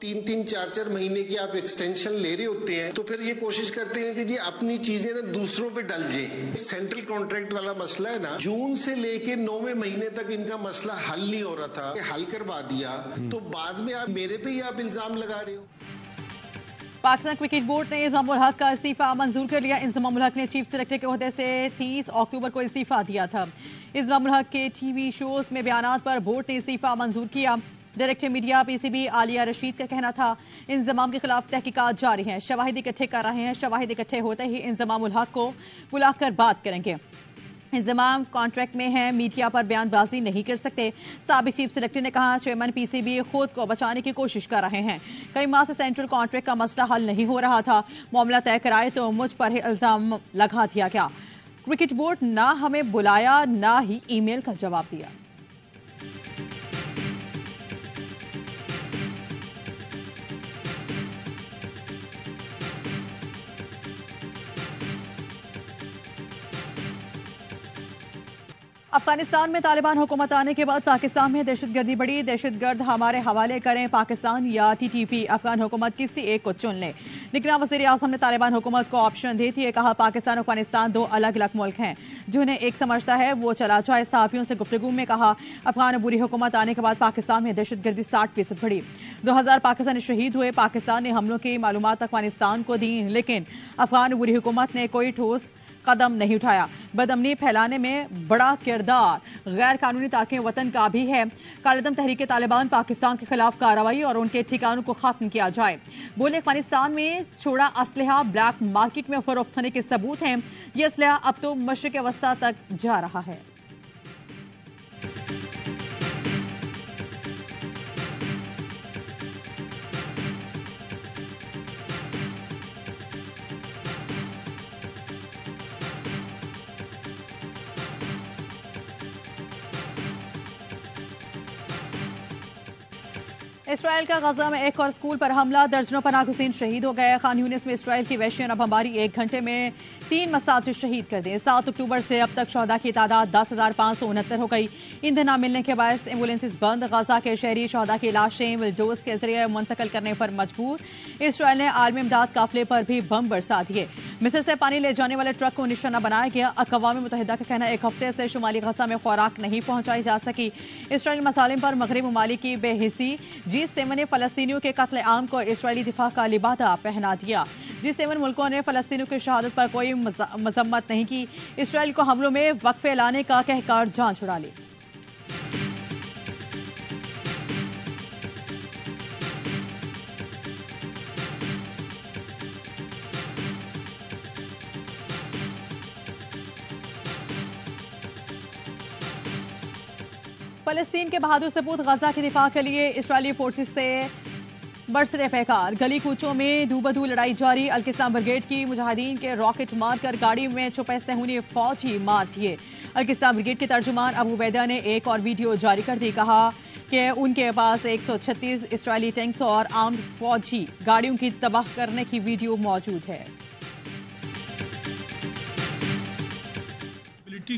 3-3, 4-4 महीने की आप एक्सटेंशन ले रहे होते हैं तो फिर ये कोशिश करते हैं कि जी अपनी चीजें ना दूसरों पे डल जाए। सेंट्रल कॉन्ट्रैक्ट वाला मसला है ना, जून से लेके 9वें महीने तक इनका मसला हल नहीं हो रहा था, हल करवा दिया तो बाद में आप मेरे पे ही आप इल्जाम लगा रहे हो। पाकिस्तान क्रिकेट बोर्ड ने इंजमामुल हक का इस्तीफा मंजूर कर लिया। इंजमामुल हक ने चीफ सेलेक्टर के ओहदे से 30 अक्टूबर को इस्तीफा दिया था। इंजमामुल हक के टीवी शोज में बयानात पर बोर्ड ने इस्तीफा मंजूर किया। Director media PCB Alia Rashid का कहना था इंजमाम के खिलाफ तहकीकात जारी हैं, शवाहिद इकट्ठे कर रहे हैं, शवाहिद इकट्ठे होते ही इंजमामुल हक को बुलाकर बात करेंगे। इंजमाम कॉन्ट्रैक्ट में है, मीडिया पर बयानबाजी नहीं कर सकते। साबिक चीफ सेलेक्टर ने कहा चेयरमैन पीसीबी खुद को बचाने की कोशिश कर रहे हैं। कई माह से सेंट्रल कॉन्ट्रैक्ट का मसला हल नहीं हो रहा था, मामला तय कराए तो मुझ पर ही इल्जाम लगा दिया गया। क्रिकेट बोर्ड ना हमें बुलाया ना ही ईमेल का जवाब दिया। अफगानिस्तान में तालिबान हुकूमत आने के बाद पाकिस्तान में दहशतगर्दी बढ़ी। दहशतगर्द हमारे हवाले करें, पाकिस्तान या टीटीपी, अफगान हुकूमत किसी एक को चुन ले। निगरान वज़ीर आज़म ने तालिबान हुकूमत को ऑप्शन दी थी। कहा पाकिस्तान और अफगानिस्तान दो अलग अलग मुल्क हैं, जिन्हें एक समझता है वो चला जाए। सहाफ़ियों से गुफ्तगू में कहा अफगान बुरी हुकूमत आने के बाद पाकिस्तान में दहशतगर्दी 60% बढ़ी। 2000 पाकिस्तानी शहीद हुए। पाकिस्तान ने हमलों की मालूमात अफगानिस्तान को दी, लेकिन अफगान बुरी हुकूमत ने कोई ठोस कदम नहीं उठाया। बदअमनी फैलाने में बड़ा किरदार गैर कानूनी तारकिन वतन का भी है। कालेदम तहरीक तालिबान पाकिस्तान के खिलाफ कार्रवाई और उनके ठिकानों को खत्म किया जाए। बोले अफगानिस्तान में छोड़ा असलहा ब्लैक मार्केट में फरोख्त होने के सबूत हैं। यह असलहा अब तो मशरिक वस्ता तक जा रहा है। इसराइल का गजा में एक और स्कूल पर हमला, दर्जनों पनाहगज़ीन शहीद हो गए। खान यूनिस में इसराइल की वहशियाना बमबारी 1 घंटे में 3 मसाजिद शहीद कर दी। 7 अक्टूबर से अब तक शहदा की तादाद 10,569 हो गई। ईंधन न मिलने के बायस एम्बुलेंसेज बंद। गजा के शहरी शहदा की लाशें विलडोज के जरिए मुंतकिल करने पर मजबूर। इसराइल ने आलमी इमदाद काफिले पर भी बम बरसा दिए। मिस्र से पानी ले जाने वाले ट्रक को निशाना बनाया गया। अक़वाम मुत्तहिदा का कहना 1 हफ्ते से शुमाली गजा में खुराक नहीं पहुंचाई जा सकी। इसराइली मसालिम पर मगरबी ममालिक की बेहिसी। G7 ने फलस्तीनियों के कत्ले आम को इसराइली दिफा का लिबादा पहना दिया। G7 मुल्कों ने फलस्तीनियों की शहादत पर कोई मजम्मत नहीं की। इसराइल को हमलों में वक्फे लाने का कहकर जान छुड़ा ली। फलस्तीन के बहादुर सपूत गजा के दिफा के लिए इसराइली फोर्सेस से बरसरे पैकार। गली कूचों में दूबदू लड़ाई जारी। अल-किस्साम ब्रिगेड की मुजाहिदीन के रॉकेट मारकर गाड़ी में छुपे सहूनी फौजी मार दिए। अल-किस्साम ब्रिगेड के तर्जुमान अबू बैदा ने एक और वीडियो जारी कर दी। कहा कि उनके पास 136 इसराइली टैंक्स और आर्म्ड फौजी गाड़ियों की तबाह करने की वीडियो मौजूद है।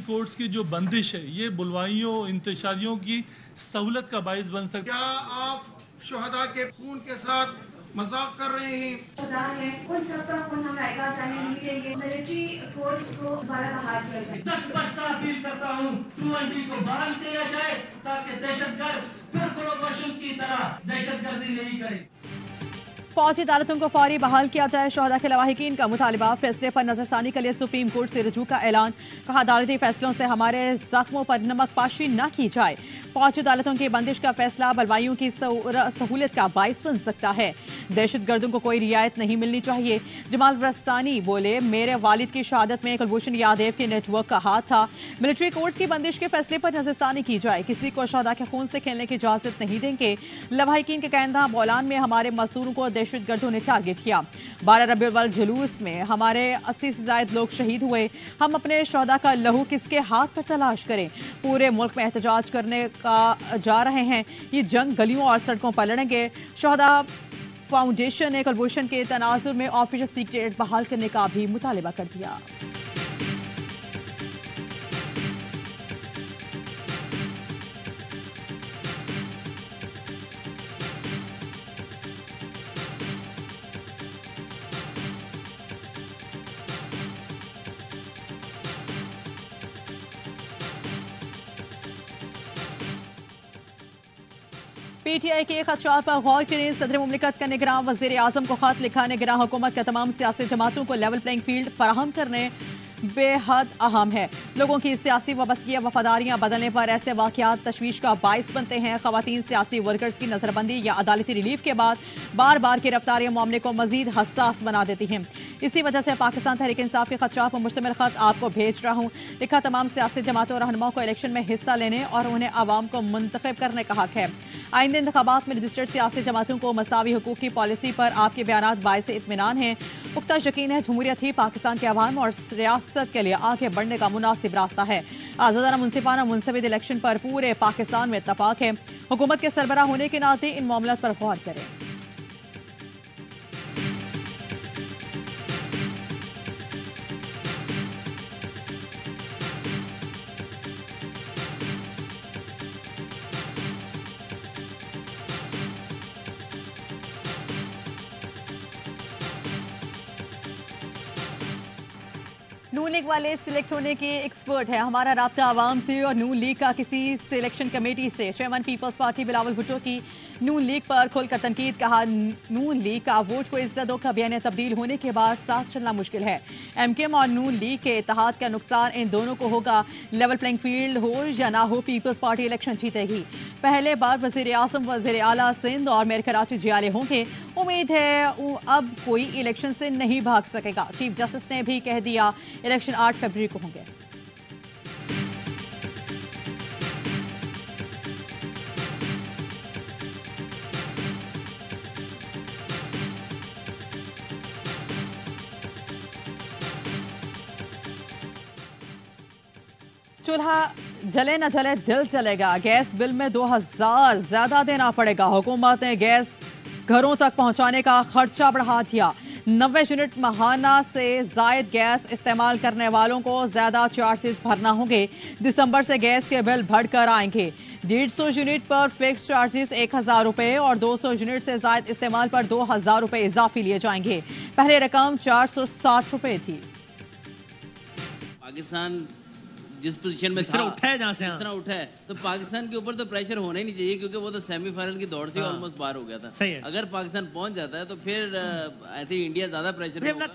कोर्ट्स की जो बंदिश है ये बुलवाइयों इंतशारियों की सहूलत का बाइस बन सकता है। क्या आप शहदा के खून के साथ मजाक कर रहे हैं? कोई सबका खून हम रायगा जाने नहीं देंगे। मिलिट्री फोर्स को दोबारा बहाल किया जाए। 10 बस्ता अपील करता हूँ 2ND को बहाल किया जाए ताकि दहशतगर्द फिर कुर्बान की तरह दहशतगर्दी नहीं करे। फौजी अदालतों को फौरी बहाल किया जाए। शहदा के लवाहिकीन का मुतालिबा। फैसले पर नजरसानी के लिए सुप्रीम कोर्ट से रुजू का ऐलान। कहा अदालती फैसलों से हमारे जख्मों पर नमक पाशी न की जाए। फौजी अदालतों की बंदिश का फैसला बलवाइयों की सहूलत का बाइस बन सकता है। दहशतगर्दों को कोई रियायत नहीं मिलनी चाहिए। जमाल रस्तानी बोले मेरे वालिद की शहादत में कुलभूषण यादव के नेटवर्क का हाथ था। मिलिट्री कोर्ट्स की बंदिश के फैसले पर नजरसानी की जाए। किसी को शहदा के खून से खेलने की इजाजत नहीं देंगे। लवाहिकीन के कहना बोलान में हमारे मजदूरों को दहशतगर्दों ने टारगेट किया। 12 रबीउल अव्वल जुलूस में हमारे 80 से ज्यादा लोग शहीद हुए। हम अपने शहदा का लहू किसके हाथ पर तलाश करें। पूरे मुल्क में एहतजाज करने का जा रहे हैं। ये जंग गलियों और सड़कों पर लड़ेंगे। शहदा फाउंडेशन ने कुलभूषण के तनाजुर में ऑफिशियल सीक्रेट बहाल करने का भी मुतालिबा कर दिया। PTI के खदशात पर गौर करें। सदर मुमलिकत का निगरान वज़ीर आज़म को खत लिखा। निगरान हुकूमत का तमाम सियासी जमातों को लेवल प्लेइंग फील्ड फराहम करने बेहद अहम है। लोगों की सियासी वाबस्तगी वफादारियां बदलने पर ऐसे वाकयात तशवीश का बाइस बनते हैं। खवातीन सियासी वर्कर्स की नजरबंदी या अदालती रिलीफ के बाद बार बार गिरफ्तारियां मामले को मजीद हसास बना देती हैं। इसी वजह से पाकिस्तान तहरीक इंसाफ के खदशात पर मुश्तमिल खत आपको भेज रहा हूँ। लिखा, तमाम सियासी जमातों और रहनुमाओं को इलेक्शन में हिस्सा लेने और उन्हें आवाम को मुंतखब करने का हक है। आइंदे इंतखाबात में रजिस्टर्ड सियासी जमातों को मसावी हुकूक की पॉलिसी पर आपके बयानात बाइस इत्मीनान हैं। पुख्ता यकीन है जमहूरियत ही पाकिस्तान के अवाम और रियासत के लिए आगे बढ़ने का मुनासिब रास्ता है। आज़ादाना मुनसिफाना मुनसबिद इलेक्शन पर पूरे पाकिस्तान में इत्तफाक है। हुकूमत के सरबराह होने के नाते इन मामलों पर गौर करें। नून लीग वाले सिलेक्ट होने के एक्सपर्ट है। हमारा राब्ता आवाम से और नून लीग का किसी सिलेक्शन कमेटी से। चेयरमैन पीपल्स पार्टी बिलावल भुट्टो की नून लीग पर खुलकर तनकीद। कहा, नून लीग का वोट को इज्जत दो का बयान तब्दील होने के बाद साथ चलना मुश्किल है। MKM और नून लीग के इत्तेहाद का नुकसान इन दोनों को होगा। लेवल प्लेइंग फील्ड हो या ना हो, पीपल्स पार्टी इलेक्शन जीतेगी। पहले बार वज़ीर आज़म, वज़ीर आला सिंध और मेयर कराची जियाले होंगे। उम्मीद है अब कोई इलेक्शन से नहीं भाग सकेगा। चीफ जस्टिस ने भी कह दिया इलेक्शन 8 फरवरी को होंगे। चूल्हा जले न जले दिल जलेगा। गैस बिल में 2000 ज्यादा देना पड़ेगा। हुकूमत ने गैस घरों तक पहुंचाने का खर्चा बढ़ा दिया। 90 यूनिट माहाना से जायद गैस इस्तेमाल करने वालों को ज्यादा चार्जेस भरना होंगे। दिसंबर से गैस के बिल बढ़कर आएंगे। 150 यूनिट पर फिक्स चार्जेस 1000 रुपए और 200 यूनिट से जायद इस्तेमाल पर 2000 रुपए इजाफी लिए जाएंगे। पहले रकम 460 रुपए थी। पाकिस्तान जिस पोजीशन में उठा है, जहां से जिस तरह उठा है, तो पाकिस्तान के ऊपर तो प्रेशर होना ही नहीं चाहिए, क्योंकि वो तो सेमीफाइनल की दौड़ से ऑलमोस्ट बाहर हो गया था। सही है। अगर पाकिस्तान पहुंच जाता है तो फिर आई थिंक इंडिया ज्यादा प्रेशर में होगा।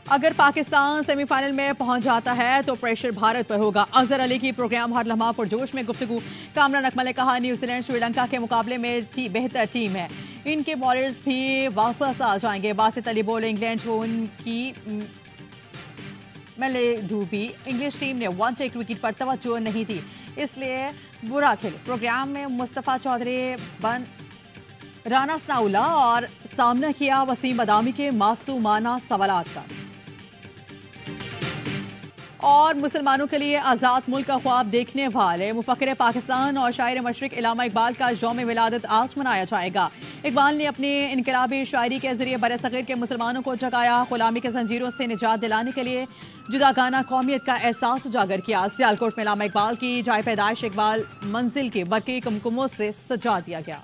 अगर पाकिस्तान सेमीफाइनल में पहुंच जाता है तो प्रेशर भारत पर होगा। अजहर अली की प्रोग्राम हर लम्हा पुरजोश में गुफ्तगू। कामरान अकमल ने कहा, न्यूजीलैंड श्रीलंका के मुकाबले में बेहतर टीम है, इनके बॉलर्स भी वापस आ जाएंगे। बासित अली बोले, इंग्लैंड को उनकी मेले डूबी। इंग्लिश टीम ने वन टेक विकेट पर तवज्जो नहीं दी, इसलिए बुरा खेले। प्रोग्राम में मुस्तफा चौधरी बन राना सनाउल्लाह और सामना किया वसीम बदामी के मासूमाना सवालात का। और मुसलमानों के लिए आज़ाद मुल्क का ख्वाब देखने वाले मुफक्किर पाकिस्तान और शायर मशरिक इल्लामा इकबाल का यौम विलादत आज मनाया जाएगा। इकबाल ने अपनी इनकलाबी शायरी के जरिए बरसग़ीर के मुसलमानों को जगाया। गुलामी के जंजीरों से निजात दिलाने के लिए जुदागाना कौमियत का एहसास उजागर किया। सियालकोट में इल्लामा इकबाल की जाए पैदाइश इकबाल मंजिल की बरक़ी कुमकुमों से सजा दिया गया।